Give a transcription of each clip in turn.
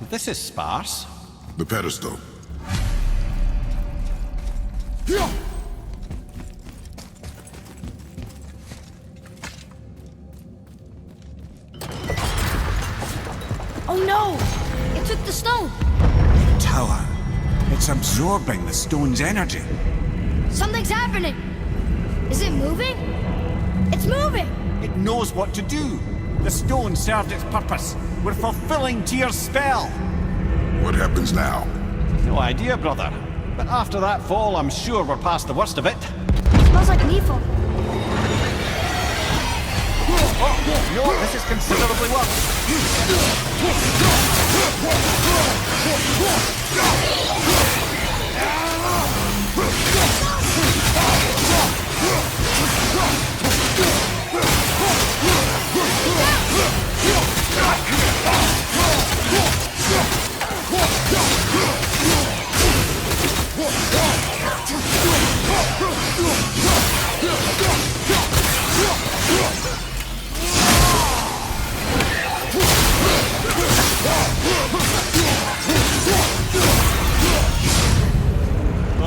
This is sparse. The pedestal. Oh no! It took the stone! Tower. It's absorbing the stone's energy. Something's happening! Is it moving? It's moving! It knows what to do. The stone served its purpose. We're fulfilling Tyr's spell. What happens now? No idea, brother. But after that fall, I'm sure we're past the worst of it. Smells like Nephil. Oh, you know what? This is considerably worse.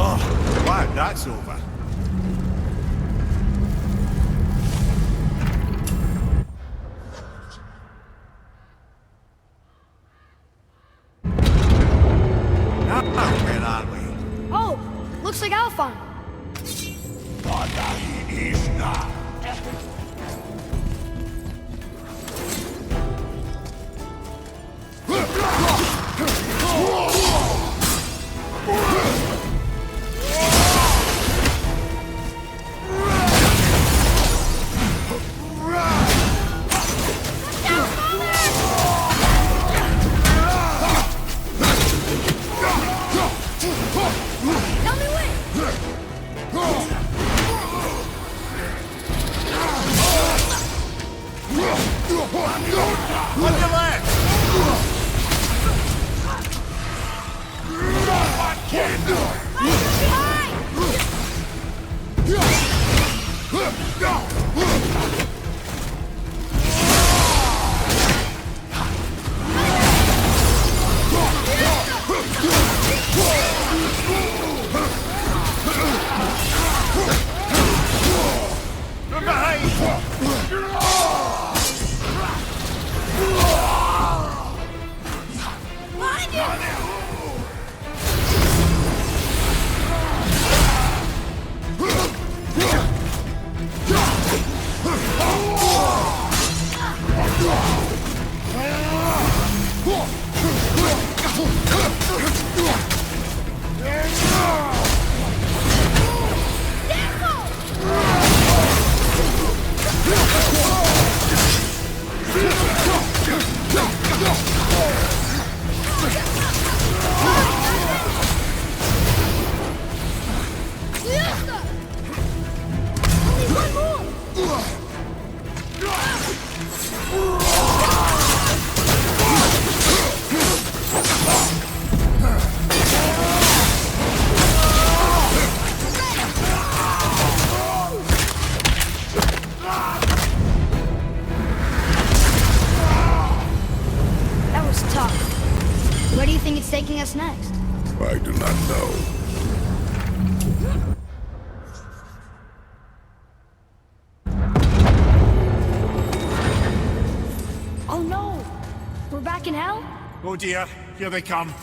Oh, glad that's over. Now, where are we? Oh, looks like Alphon. Tell me when! On your left! From behind! That was tough. Where do you think it's taking us next? I do not know. Oh no! We're back in hell? Oh dear, here they come.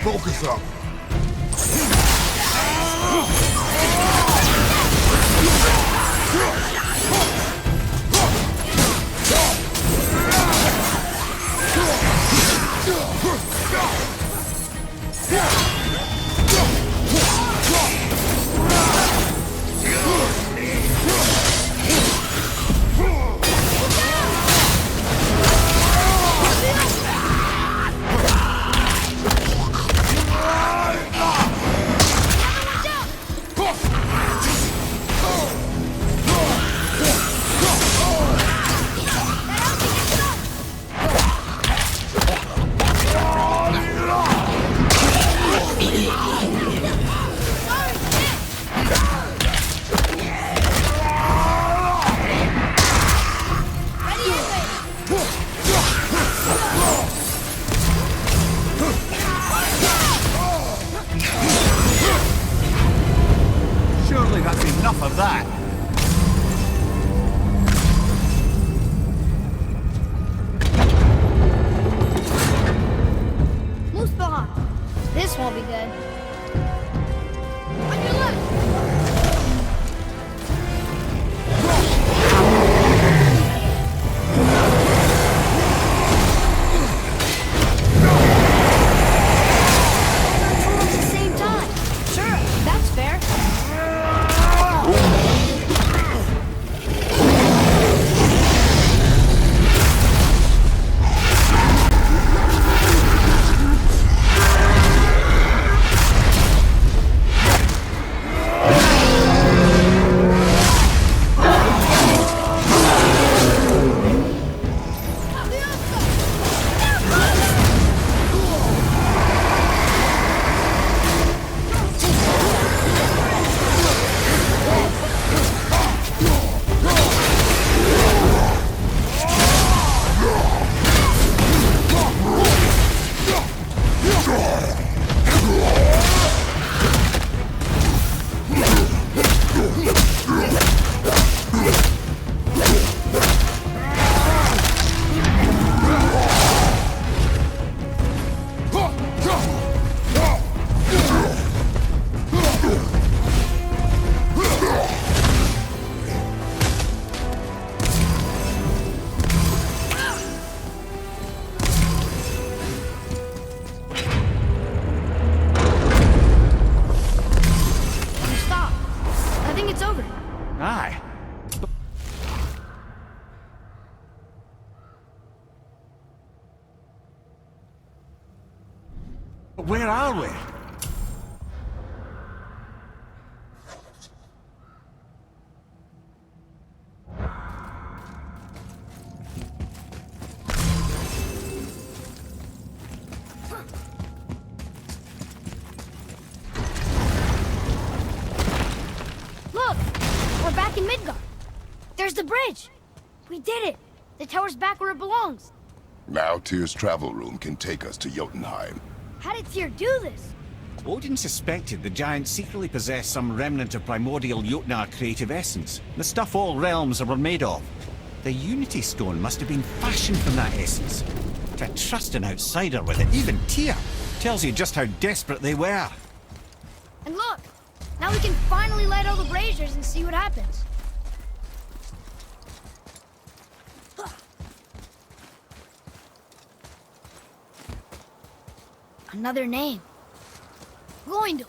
Focus up. of that. Muspelheim. This won't be good. On your left. At the same time. Sure, that's fair. Aye. But where are we? Look! We're back in Midgard. There's the bridge. We did it. The tower's back where it belongs. Now Tyr's travel room can take us to Jotunheim. How did Tyr do this? Odin suspected the giants secretly possessed some remnant of primordial Jotnar creative essence, the stuff all realms were made of. The Unity Stone must have been fashioned from that essence. To trust an outsider with it, even Tyr, tells you just how desperate they were. And look! Now we can finally light all the braziers and see what happens. Another name. Gloindel.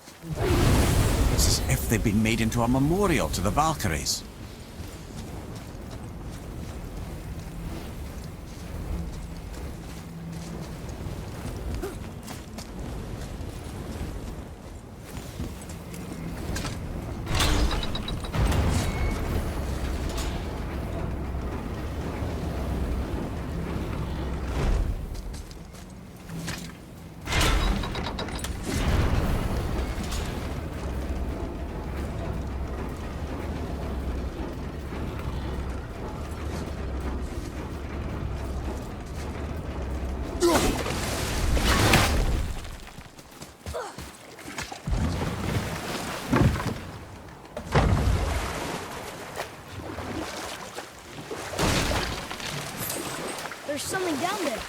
It's as if they've been made into a memorial to the Valkyries. There's something down there.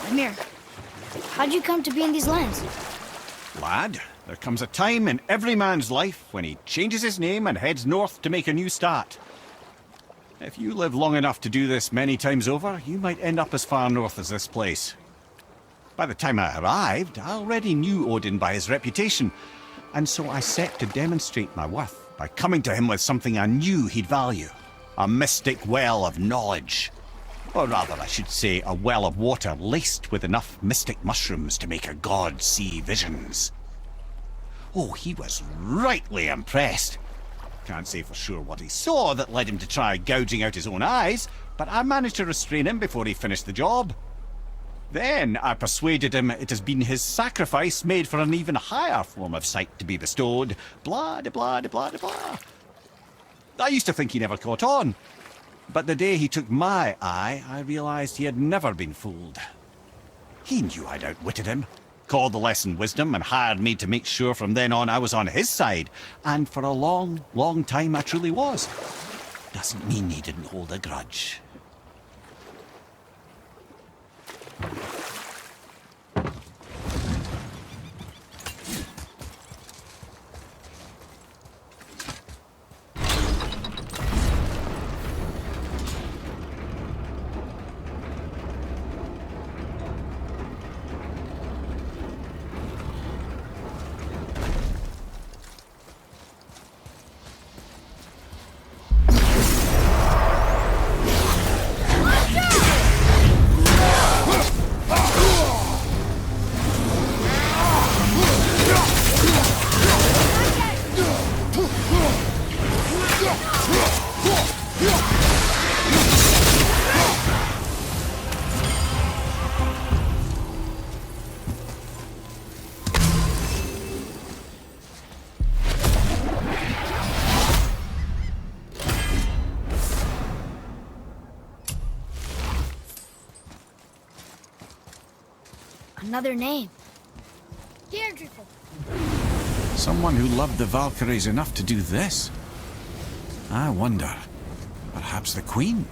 Amir, how'd you come to be in these lands? Lad, there comes a time in every man's life when he changes his name and heads north to make a new start. If you live long enough to do this many times over, you might end up as far north as this place. By the time I arrived, I already knew Odin by his reputation, and so I set to demonstrate my worth by coming to him with something I knew he'd value. A mystic well of knowledge. Or rather, I should say, a well of water laced with enough mystic mushrooms to make a god see visions. Oh, he was rightly impressed. Can't say for sure what he saw that led him to try gouging out his own eyes, but I managed to restrain him before he finished the job. Then I persuaded him it has been his sacrifice made for an even higher form of sight to be bestowed. Blah, de blah, de blah, de blah. I used to think he never caught on. But the day he took my eye, I realized he had never been fooled. He knew I'd outwitted him, called the lesson wisdom, and hired me to make sure from then on I was on his side. And for a long, long time I truly was. Doesn't mean he didn't hold a grudge. Another name. Deirdre. Someone who loved the Valkyries enough to do this? I wonder. Perhaps the Queen?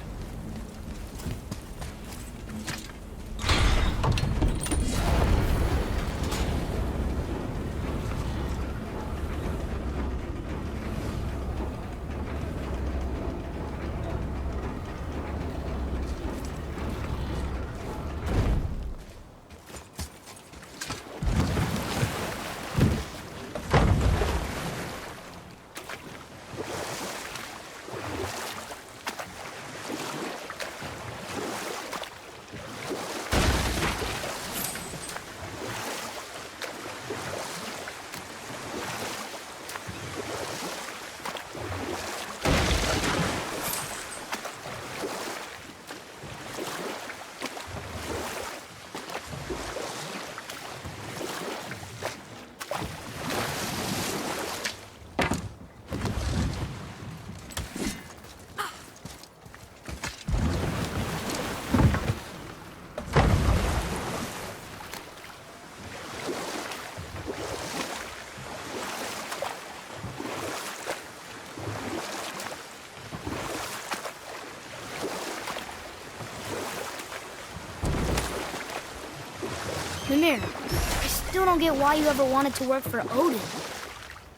Mimir, I still don't get why you ever wanted to work for Odin.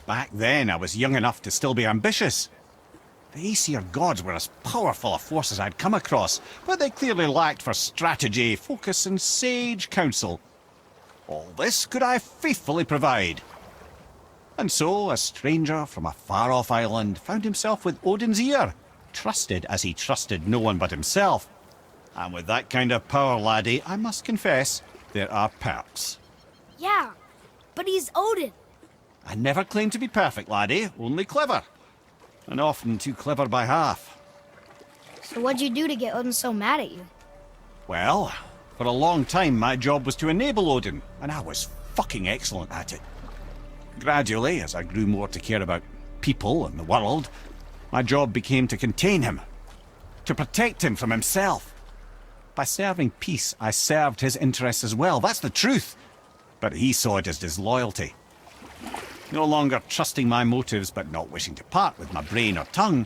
Back then, I was young enough to still be ambitious. The Aesir gods were as powerful a force as I'd come across, but they clearly lacked for strategy, focus, and sage counsel. All this could I faithfully provide. And so, a stranger from a far-off island found himself with Odin's ear, trusted as he trusted no one but himself. And with that kind of power, laddie, I must confess, there are perks. Yeah, but he's Odin. I never claimed to be perfect, laddie, only clever. And often too clever by half. So what'd you do to get Odin so mad at you? Well, for a long time my job was to enable Odin, and I was fucking excellent at it. Gradually, as I grew more to care about people and the world, my job became to contain him, to protect him from himself. By serving peace, I served his interests as well, that's the truth. But he saw it as disloyalty. No longer trusting my motives, but not wishing to part with my brain or tongue,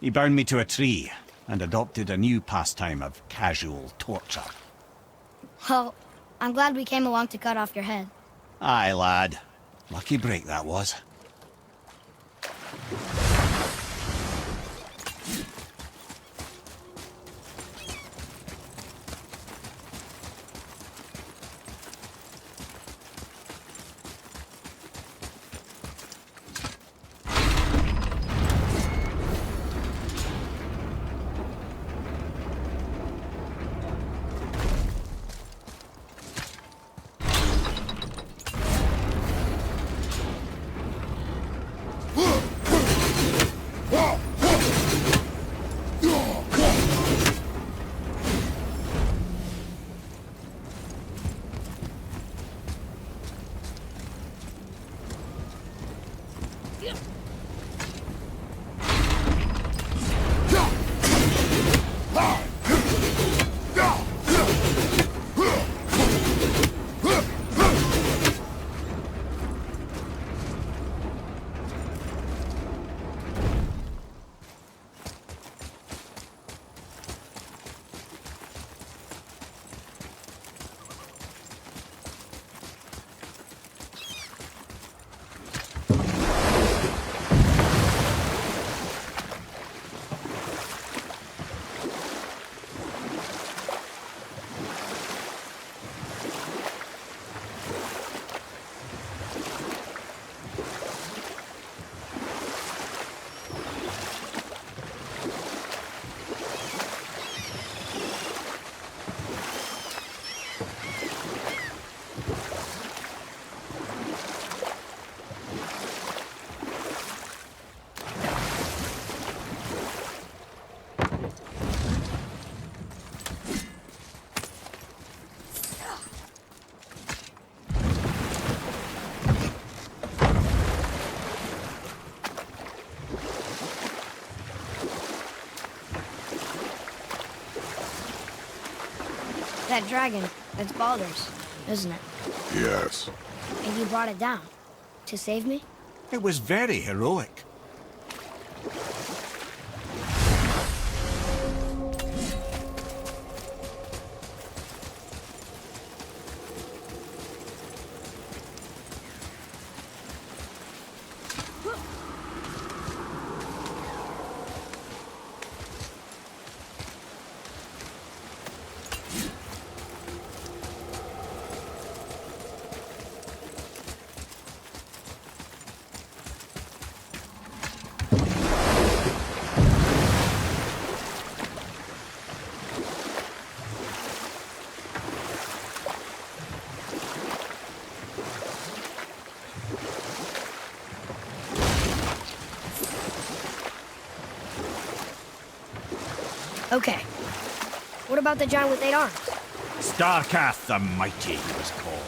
he bound me to a tree and adopted a new pastime of casual torture. Well, I'm glad we came along to cut off your head. Aye, lad. Lucky break that was. that dragon, that's Baldur's, isn't it? Yes. And you brought it down. To save me? It was very heroic. Okay. What about the giant with 8 arms? Starkath the Mighty, he was called.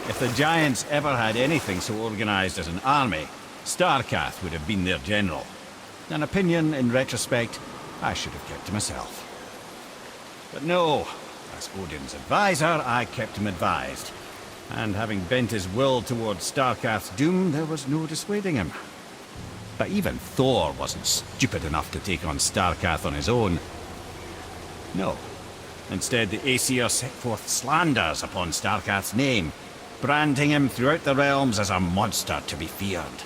If the Giants ever had anything so organized as an army, Starkath would have been their general. An opinion, in retrospect, I should have kept to myself. But no, as Odin's advisor, I kept him advised. And having bent his will towards Starkath's doom, there was no dissuading him. But even Thor wasn't stupid enough to take on Starkath on his own. No. Instead, the Aesir set forth slanders upon Starkath's name, branding him throughout the realms as a monster to be feared.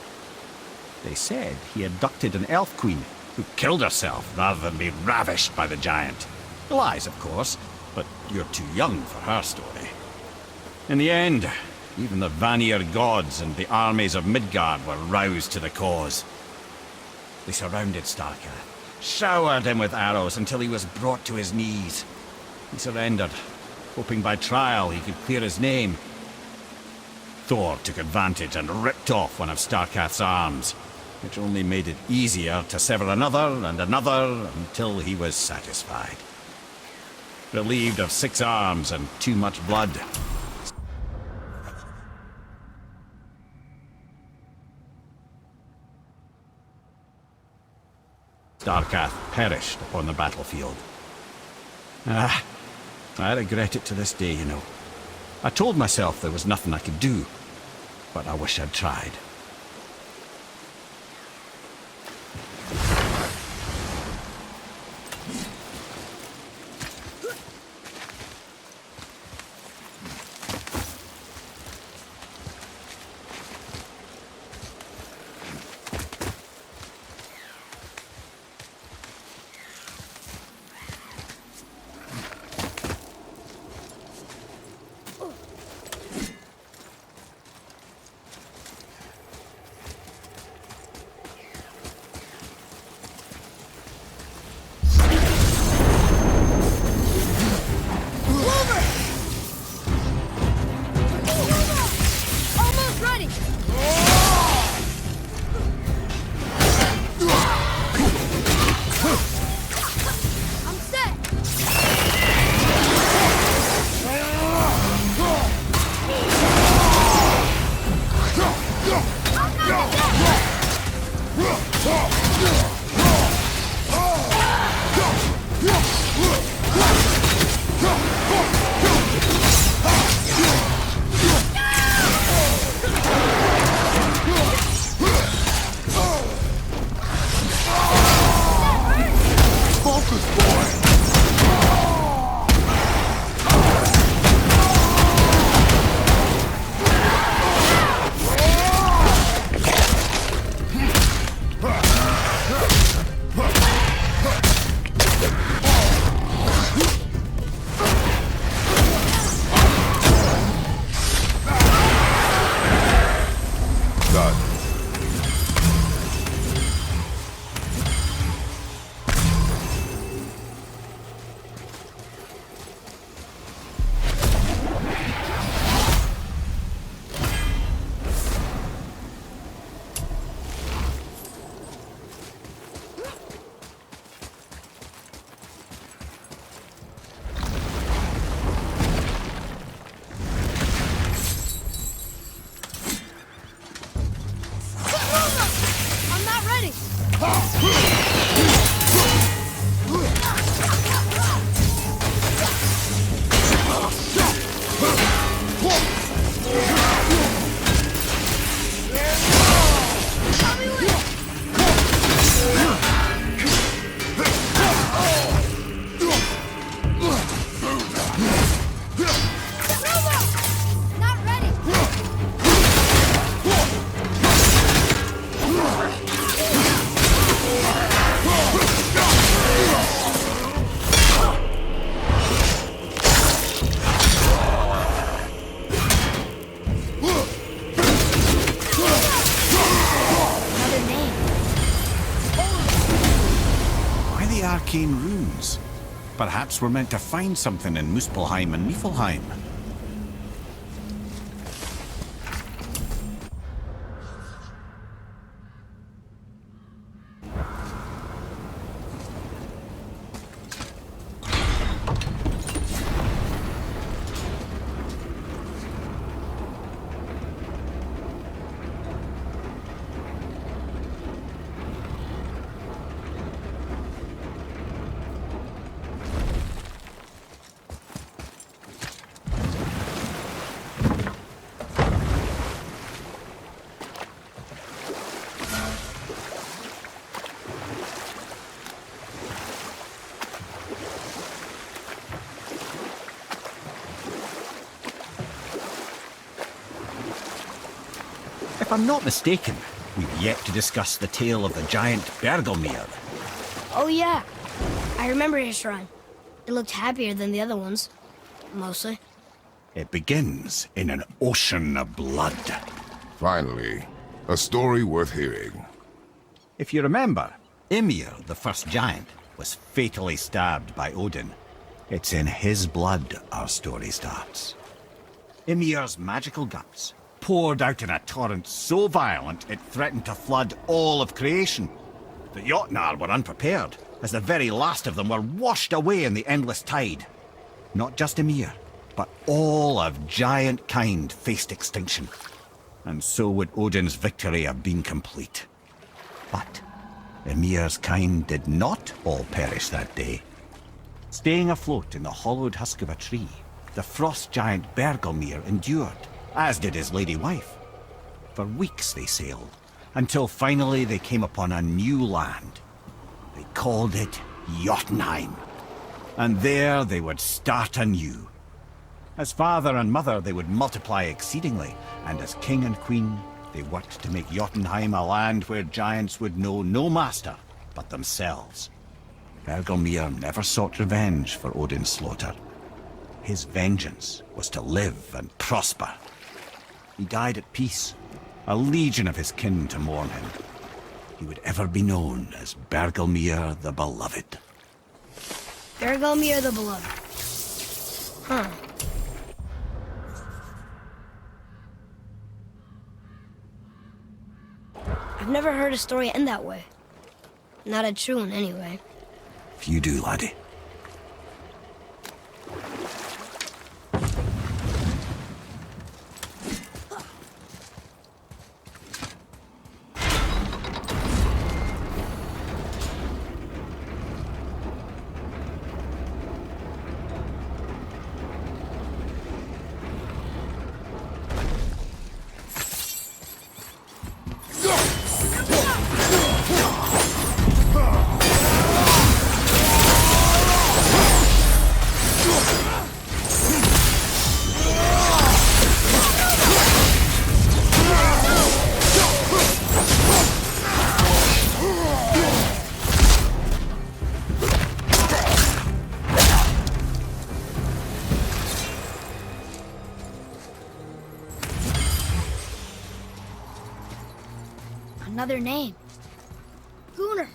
They said he abducted an elf queen who killed herself rather than be ravished by the giant. Lies, of course, but you're too young for her story. In the end, even the Vanir gods and the armies of Midgard were roused to the cause. They surrounded Starkath, showered him with arrows until he was brought to his knees. He surrendered, hoping by trial he could clear his name. Thor took advantage and ripped off one of Starkath's arms, which only made it easier to sever another and another until he was satisfied. Relieved of 6 arms and too much blood, Starkath perished upon the battlefield. I regret it to this day, you know. I told myself there was nothing I could do, but I wish I'd tried. arcane runes. Perhaps we're meant to find something in Muspelheim and Niflheim. If I'm not mistaken, we've yet to discuss the tale of the giant Bergelmir. Oh yeah, I remember his shrine. It looked happier than the other ones. Mostly. It begins in an ocean of blood. Finally, a story worth hearing. If you remember, Ymir, the first giant, was fatally stabbed by Odin. It's in his blood our story starts. Ymir's magical guts poured out in a torrent so violent it threatened to flood all of creation. The Jotnar were unprepared, as the very last of them were washed away in the endless tide. Not just Ymir, but all of giant kind faced extinction. And so would Odin's victory have been complete. But Ymir's kind did not all perish that day. Staying afloat in the hollowed husk of a tree, the frost giant Bergelmir endured, as did his lady wife. For weeks they sailed, until finally they came upon a new land. They called it Jotunheim. And there they would start anew. As father and mother they would multiply exceedingly, and as king and queen they worked to make Jotunheim a land where giants would know no master but themselves. Bergelmir never sought revenge for Odin's slaughter. His vengeance was to live and prosper. He died at peace, a legion of his kin to mourn him. He would ever be known as Bergelmir the Beloved. Bergelmir the Beloved. Huh. I've never heard a story end that way. Not a true one, anyway. If you do, laddie. Another name. Gunnar.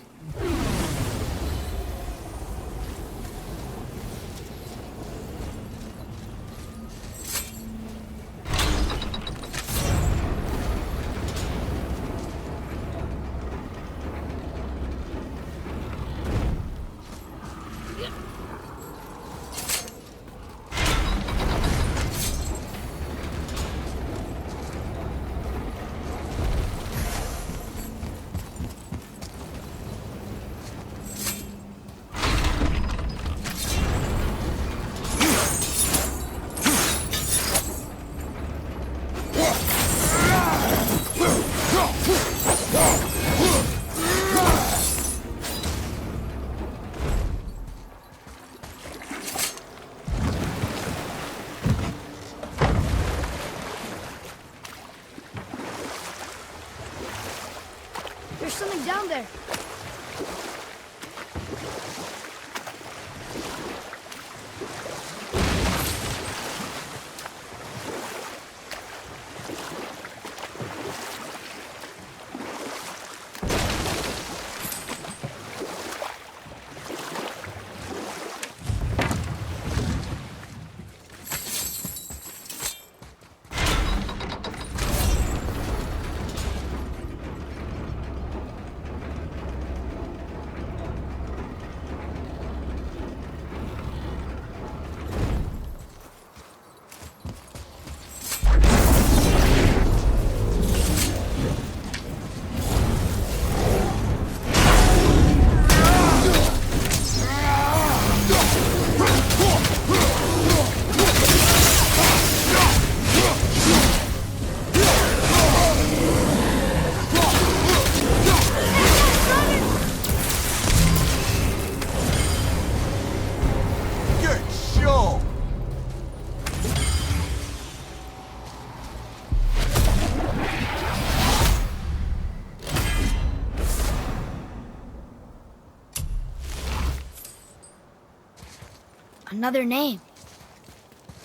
Another name.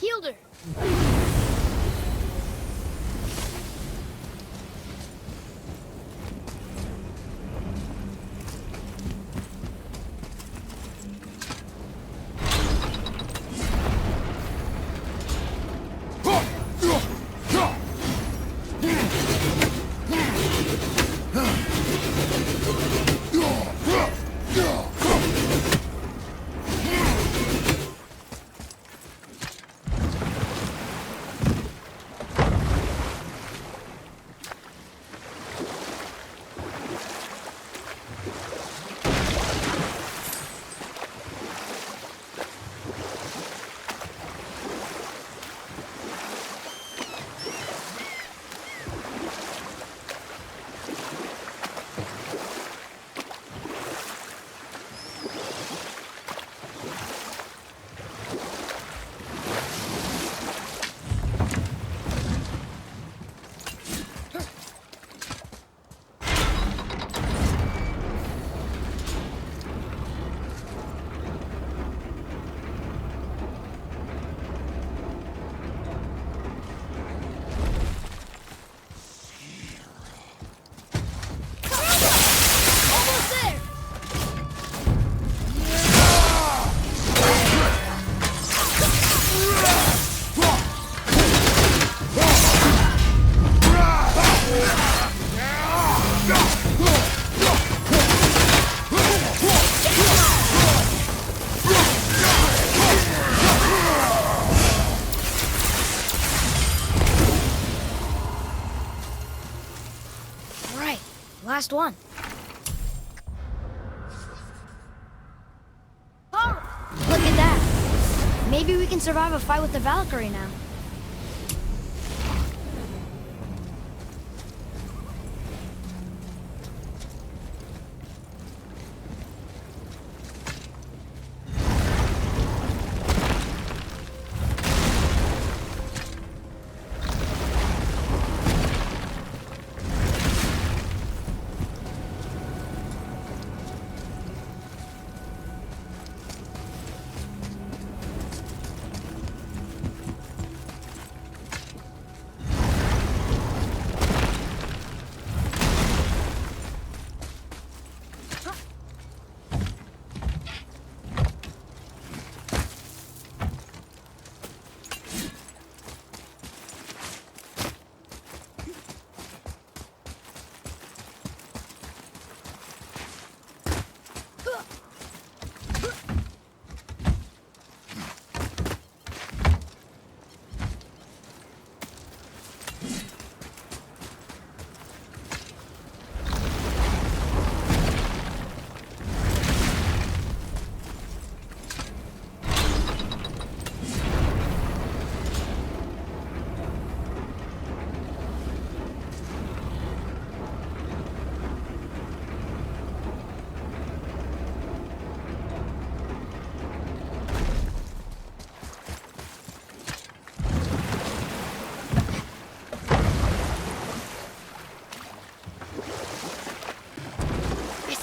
Hildur. Last one. Oh, look at that. Maybe we can survive a fight with the Valkyrie now.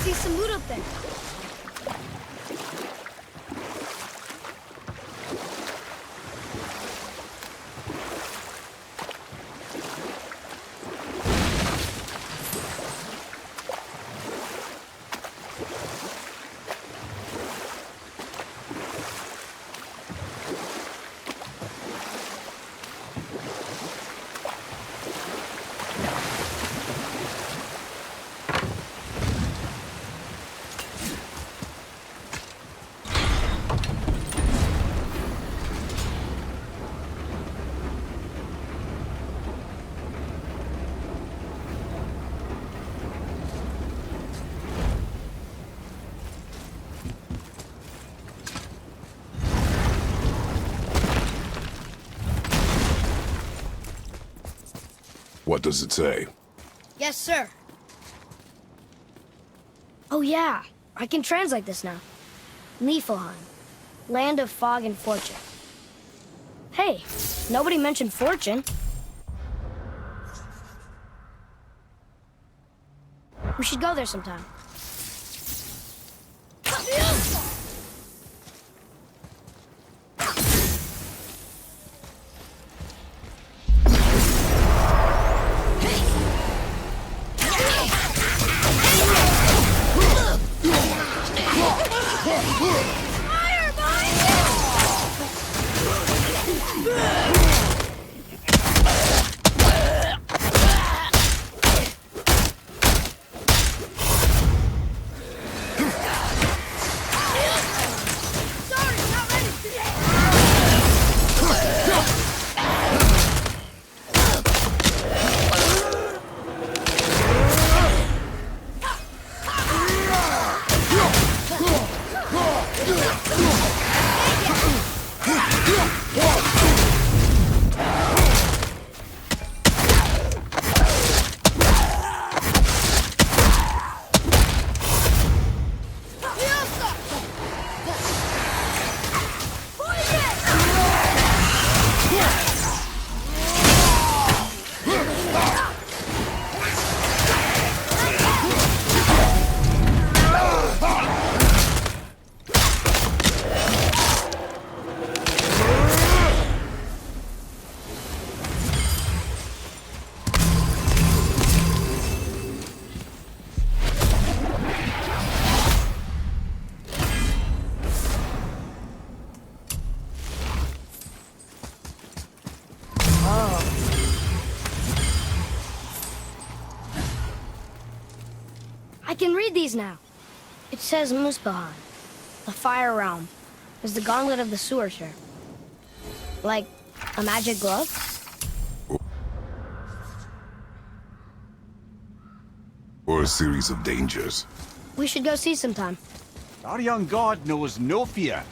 See some loot up there. What does it say? Yes, sir. Oh yeah, I can translate this now. Niflheim, land of fog and fortune. Hey, nobody mentioned fortune. We should go there sometime. can read these now. It says Muspelheim, the fire realm, is the gauntlet of the sewer. Like a magic glove? Or a series of dangers. We should go see sometime. Our young god knows no fear